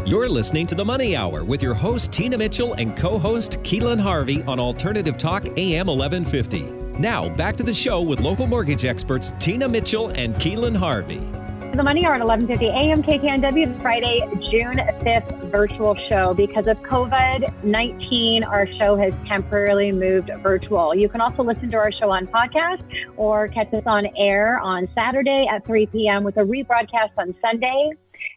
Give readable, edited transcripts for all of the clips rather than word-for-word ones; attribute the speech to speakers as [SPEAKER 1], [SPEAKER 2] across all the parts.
[SPEAKER 1] You're listening to The Money Hour with your host, Tina Mitchell, and co-host, Keelan Harvey on Alternative Talk AM 1150. Now, back to the show with local mortgage experts, Tina Mitchell and Keelan Harvey.
[SPEAKER 2] The Money Hour at 1150 AM KKNW, Friday, June 5th virtual show. Because of COVID-19, our show has temporarily moved virtual. You can also listen to our show on podcast or catch us on air on Saturday at 3 p.m. with a rebroadcast on Sunday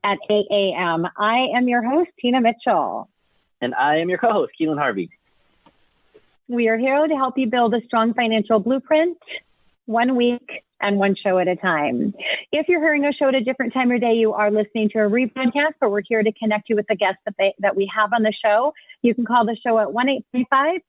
[SPEAKER 2] at 8 a.m. I am your host, Tina Mitchell.
[SPEAKER 3] And I am your co-host, Keelan Harvey.
[SPEAKER 2] We are here to help you build a strong financial blueprint, 1 week and one show at a time. If you're hearing a show at a different time of day, you are listening to a rebroadcast, but we're here to connect you with the guests that we have on the show. You can call the show at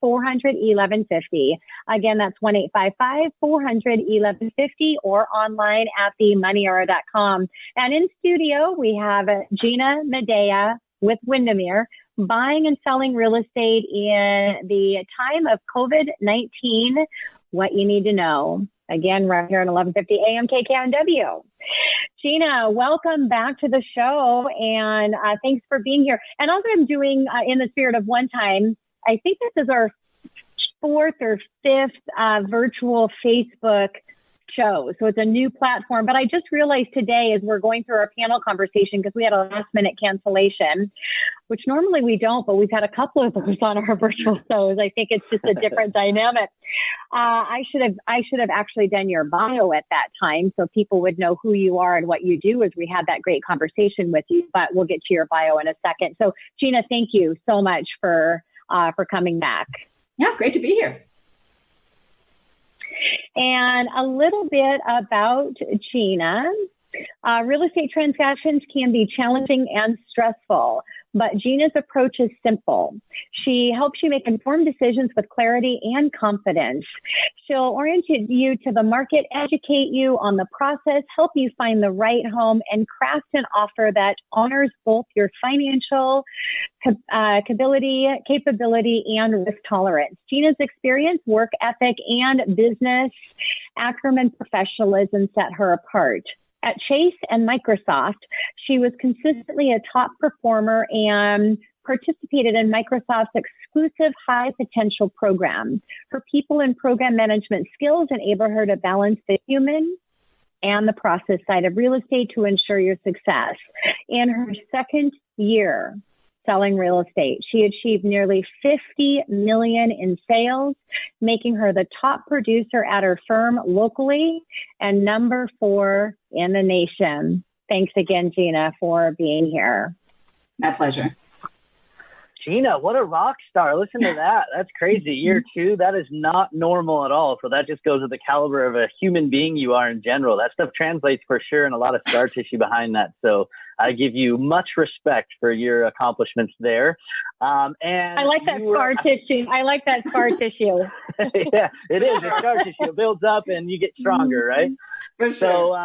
[SPEAKER 2] 1-855-400-1150. Again, that's 1-855-400-1150 or online at themoneyhour.com. And in studio, we have Gina, Madeya with Windermere, buying and selling real estate in the time of COVID-19, what you need to know. Again, right here at 1150 AM KKNW. Gina, welcome back to the show, and thanks for being here. And also I'm doing, in the spirit of one time, I think this is our fourth or fifth virtual Facebook show. So it's a new platform. But I just realized today as we're going through our panel conversation, because we had a last minute cancellation, which normally we don't, but we've had a couple of those on our virtual shows. I think it's just a different dynamic. I should have actually done your bio at that time so people would know who you are and what you do as we had that great conversation with you, but we'll get to your bio in a second. So Gina, thank you so much for coming back.
[SPEAKER 4] Yeah, great to be here.
[SPEAKER 2] And a little bit about Gina. Real estate transactions can be challenging and stressful, but Gina's approach is simple. She helps you make informed decisions with clarity and confidence. She'll orient you to the market, educate you on the process, help you find the right home, and craft an offer that honors both your financial capability, and risk tolerance. Gina's experience, work ethic, and business acumen and professionalism set her apart. At Chase and Microsoft, she was consistently a top performer and participated in Microsoft's exclusive high potential program. Her people and program management skills enable her to balance the human and the process side of real estate to ensure your success. In her second year selling real estate, she achieved nearly $50 million in sales, making her the top producer at her firm locally and number 4 in the nation. Thanks again, Gina, for being here.
[SPEAKER 4] My pleasure.
[SPEAKER 3] Gina, what a rock star. Listen to that. That's crazy. Year 2, that is not normal at all. So that just goes to the caliber of a human being you are in general. That stuff translates for sure, and a lot of scar tissue behind that. So I give you much respect for your accomplishments there. And
[SPEAKER 2] I like that scar tissue. I like that scar tissue.
[SPEAKER 3] Yeah, it is. It's scar tissue. It builds up and you get stronger, right?
[SPEAKER 4] For sure.
[SPEAKER 3] So,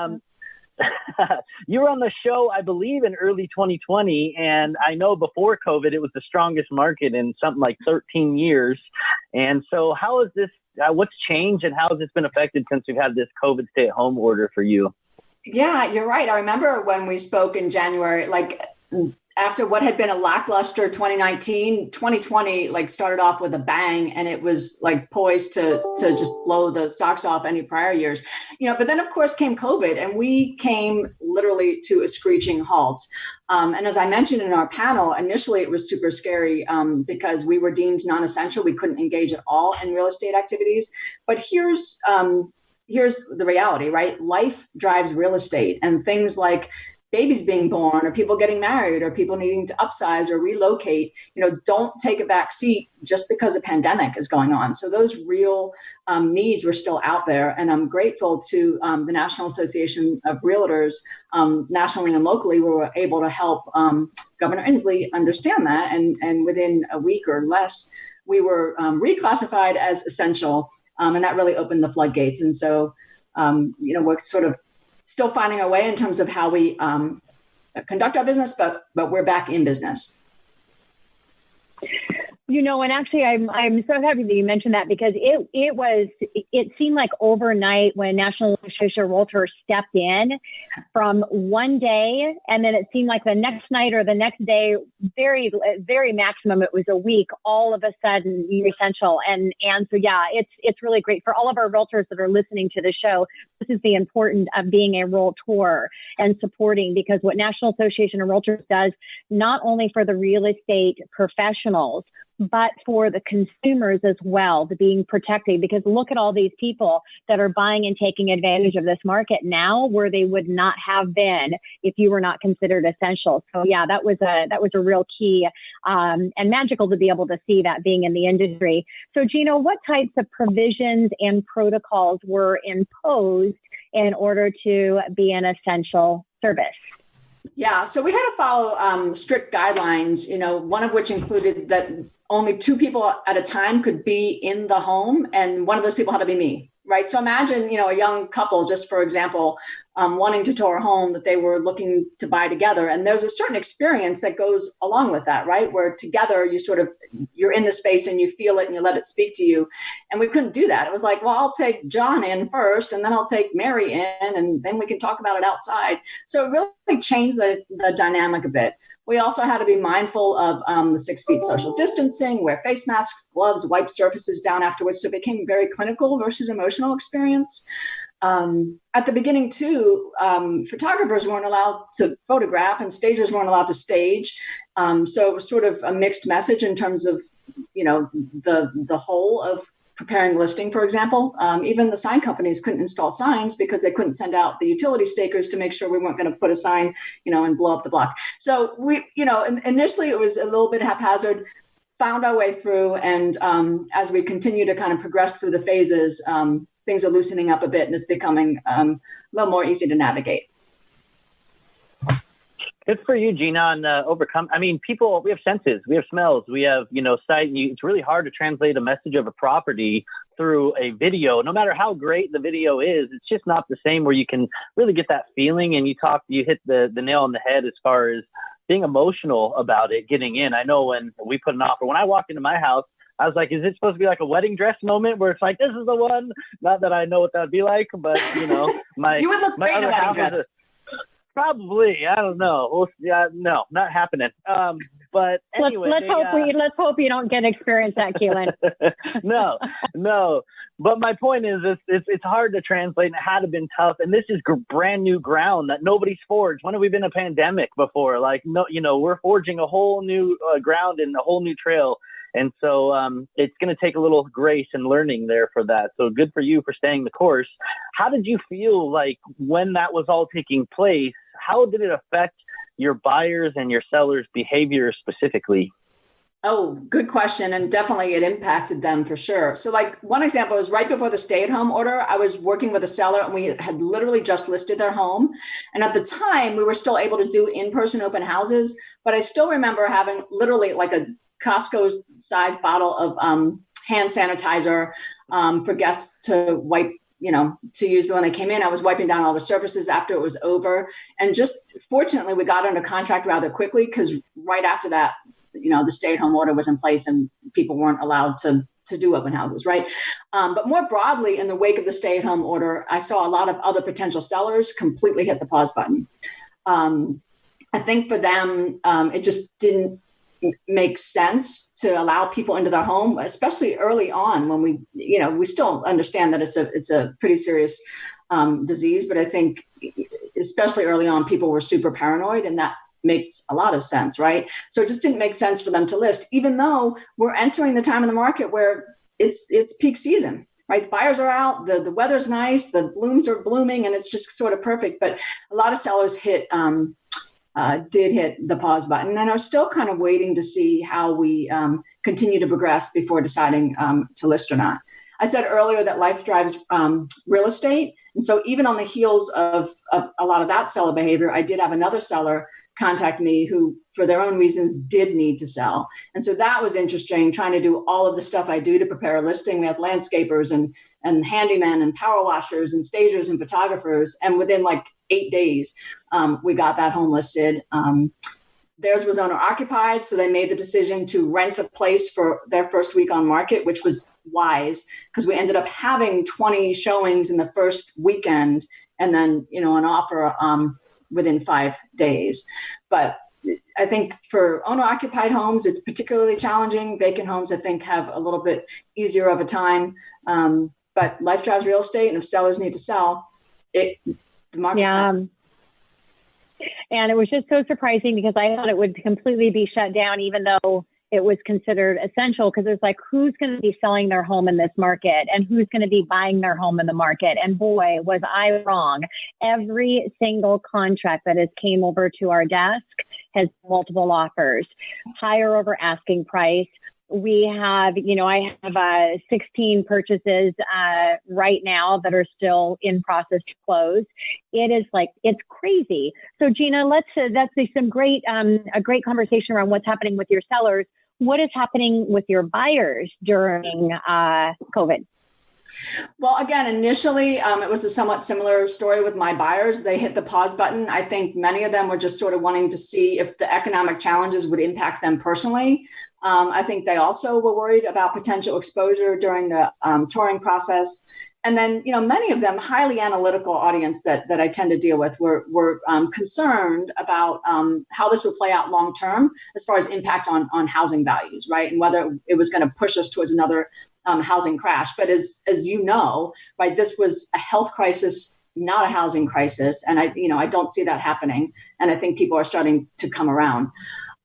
[SPEAKER 3] you were on the show, I believe, in early 2020, and I know before COVID, it was the strongest market in something like 13 years. And so how is this, what's changed and how has this been affected since we've had this COVID stay-at-home order for you?
[SPEAKER 4] Yeah, you're right. I remember when we spoke in January, after what had been a lackluster 2019, 2020 started off with a bang, and it was poised to just blow the socks off any prior years. But then of course came COVID, and we came literally to a screeching halt. And as I mentioned in our panel, initially it was super scary because we were deemed non-essential. We couldn't engage at all in real estate activities. But here's the reality, right? Life drives real estate, and things like babies being born or people getting married or people needing to upsize or relocate, don't take a back seat just because a pandemic is going on. So those real needs were still out there. And I'm grateful to the National Association of Realtors, nationally and locally, we were able to help Governor Inslee understand that. And within a week or less, we were reclassified as essential. And that really opened the floodgates. And so, we're sort of still finding our way in terms of how we conduct our business, but we're back in business.
[SPEAKER 2] And actually, I'm so happy that you mentioned that, because it seemed like overnight when National Association of Realtors stepped in from one day, and then it seemed like the next night or the next day, very maximum, it was a week. All of a sudden, you're essential, and so yeah, it's really great for all of our realtors that are listening to the show. This is the importance of being a realtor and supporting, because what National Association of Realtors does, not only for the real estate professionals, but for the consumers as well, the being protected, because look at all these people that are buying and taking advantage of this market now, where they would not have been if you were not considered essential. So yeah, that was a real key, and magical to be able to see that being in the industry. So Gina, what types of provisions and protocols were imposed in order to be an essential service?
[SPEAKER 4] Yeah, so we had to follow strict guidelines, one of which included that only 2 people at a time could be in the home, and one of those people had to be me, right? So imagine, a young couple, just for example, wanting to tour a home that they were looking to buy together. And there's a certain experience that goes along with that, right? Where together you're in the space and you feel it and you let it speak to you. And we couldn't do that. It was like, well, I'll take John in first, and then I'll take Mary in, and then we can talk about it outside. So it really changed the dynamic a bit. We also had to be mindful of the 6 feet social distancing, wear face masks, gloves, wipe surfaces down afterwards. So it became very clinical versus emotional experience. At the beginning, too, photographers weren't allowed to photograph and stagers weren't allowed to stage. So it was sort of a mixed message in terms of, the whole of preparing listing, for example. Even the sign companies couldn't install signs because they couldn't send out the utility stakers to make sure we weren't going to put a sign, and blow up the block. So we, initially it was a little bit haphazard, found our way through. And as we continue to kind of progress through the phases, things are loosening up a bit, and it's becoming a little more easy to navigate.
[SPEAKER 3] Good for you, Gina, on overcome. I mean, people, we have senses, we have smells, we have, sight. And it's really hard to translate a message of a property through a video. No matter how great the video is, it's just not the same where you can really get that feeling. And you hit the nail on the head as far as being emotional about it, getting in. I know when we put an offer, when I walked into my house, I was like, is it supposed to be like a wedding dress moment where it's like, this is the one? Not that I know what that would be like, but,
[SPEAKER 4] you would look great in a wedding dress.
[SPEAKER 3] Probably. I don't know. Well, yeah, no, not happening. But anyway,
[SPEAKER 2] let's hope you don't get experience that, Keelan. No. But my point is, it's hard to translate, and it had to been tough. And this is brand new ground that nobody's forged. When have we been in a pandemic before? Like, no, we're forging a whole new ground and a whole new trail. And so it's going to take a little grace and learning there for that. So good for you for staying the course. How did you feel like when that was all taking place? How did it affect your buyers and your sellers' behavior specifically?
[SPEAKER 4] Oh, good question. And definitely it impacted them for sure. So like one example is right before the stay-at-home order, I was working with a seller and we had literally just listed their home. And at the time we were still able to do in-person open houses, but I still remember having literally like a Costco size bottle of hand sanitizer for guests to wipe, to use when they came in. I was wiping down all the surfaces after it was over. And just fortunately, we got under contract rather quickly because right after that, the stay-at-home order was in place and people weren't allowed to do open houses, right? But more broadly, in the wake of the stay-at-home order, I saw a lot of other potential sellers completely hit the pause button. I think for them, it just didn't make sense to allow people into their home, especially early on when we still understand that it's a pretty serious disease, but I think especially early on, people were super paranoid, and that makes a lot of sense, right? So it just didn't make sense for them to list, even though we're entering the time of the market where it's peak season, right? The buyers are out, the weather's nice, the blooms are blooming, and it's just sort of perfect. But a lot of sellers did hit the pause button and are still kind of waiting to see how we continue to progress before deciding to list or not. I said earlier that life drives real estate. And so even on the heels of a lot of that seller behavior, I did have another seller contact me who, for their own reasons, did need to sell. And so that was interesting, trying to do all of the stuff I do to prepare a listing. We had landscapers and handymen and power washers and stagers and photographers. And within like 8 days, we got that home listed. theirs was owner occupied, so they made the decision to rent a place for their first week on market, which was wise because we ended up having 20 showings in the first weekend and then, an offer within 5 days. But I think for owner occupied homes, it's particularly challenging. Vacant homes, I think, have a little bit easier of a time. But life drives real estate, and if sellers need to sell, the market's not.
[SPEAKER 2] And it was just so surprising because I thought it would completely be shut down, even though it was considered essential, because it's like, who's going to be selling their home in this market and who's going to be buying their home in the market? And boy, was I wrong. Every single contract that has came over to our desk has multiple offers, higher over asking price. We have, I have 16 purchases right now that are still in process to close. It is it's crazy. So Gina, that's some great, a great conversation around what's happening with your sellers. What is happening with your buyers during COVID?
[SPEAKER 4] Well, again, initially, it was a somewhat similar story with my buyers. They hit the pause button. I think many of them were just sort of wanting to see if the economic challenges would impact them personally. I think they also were worried about potential exposure during the touring process. And then, many of them, highly analytical audience that I tend to deal with, were concerned about how this would play out long term as far as impact on housing values, right? And whether it was going to push us towards another housing crash. But as you know, right, this was a health crisis, not a housing crisis. And I don't see that happening. And I think people are starting to come around.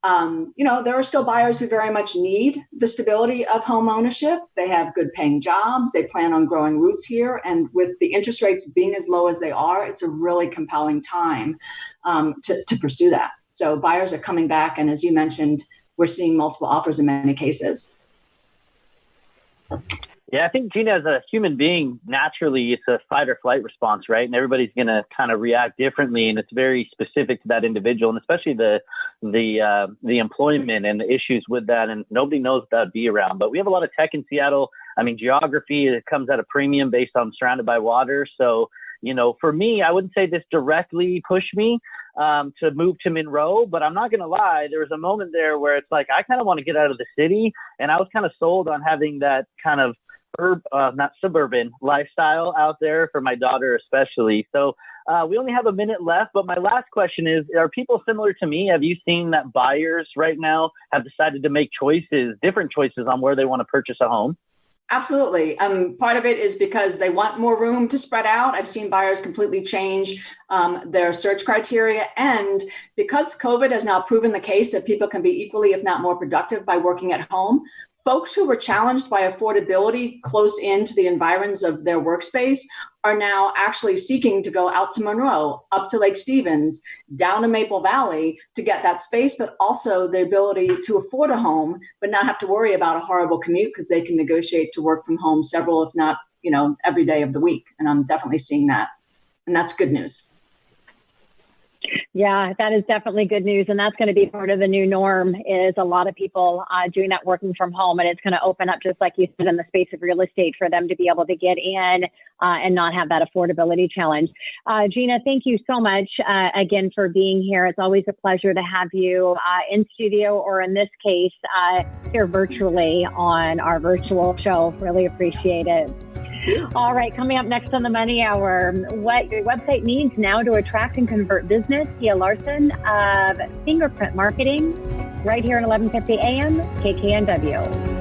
[SPEAKER 4] There are still buyers who very much need the stability of home ownership. They have good paying jobs. They plan on growing roots here. And with the interest rates being as low as they are, it's a really compelling time to pursue that. So buyers are coming back. And as you mentioned, we're seeing multiple offers in many cases.
[SPEAKER 3] Yeah, I think, Gina, as a human being, naturally, it's a fight or flight response, right? And everybody's going to kind of react differently, and it's very specific to that individual, and especially the employment and the issues with that. And nobody knows what that'd be around. But we have a lot of tech in Seattle. I mean, geography, it comes at a premium based on surrounded by water. So, for me, I wouldn't say this directly pushed me to move to Monroe, but I'm not going to lie. There was a moment there where it's like, I kind of want to get out of the city, and I was kind of sold on having that kind of not suburban lifestyle out there for my daughter especially. So we only have a minute left, but my last question is, are people similar to me? Have you seen that buyers right now have decided to make different choices on where they want to purchase a home?
[SPEAKER 4] Absolutely. Part of it is because they want more room to spread out. I've seen buyers completely change their search criteria. And because COVID has now proven the case that people can be equally, if not more productive by working at home, folks who were challenged by affordability close into the environs of their workspace are now actually seeking to go out to Monroe, up to Lake Stevens, down to Maple Valley to get that space, but also the ability to afford a home, but not have to worry about a horrible commute because they can negotiate to work from home several, if not, every day of the week. And I'm definitely seeing that. And that's good news.
[SPEAKER 2] Yeah, that is definitely good news. And that's going to be part of the new norm, is a lot of people doing that working from home. And it's going to open up, just like you said, in the space of real estate for them to be able to get in and not have that affordability challenge. Gina, thank you so much again for being here. It's always a pleasure to have you in studio, or in this case, here virtually on our virtual show. Really appreciate it. All right, coming up next on the Money Hour, what your website needs now to attract and convert business. Tia Larson of Fingerprint Marketing, right here at 11:50 a.m. KKNW.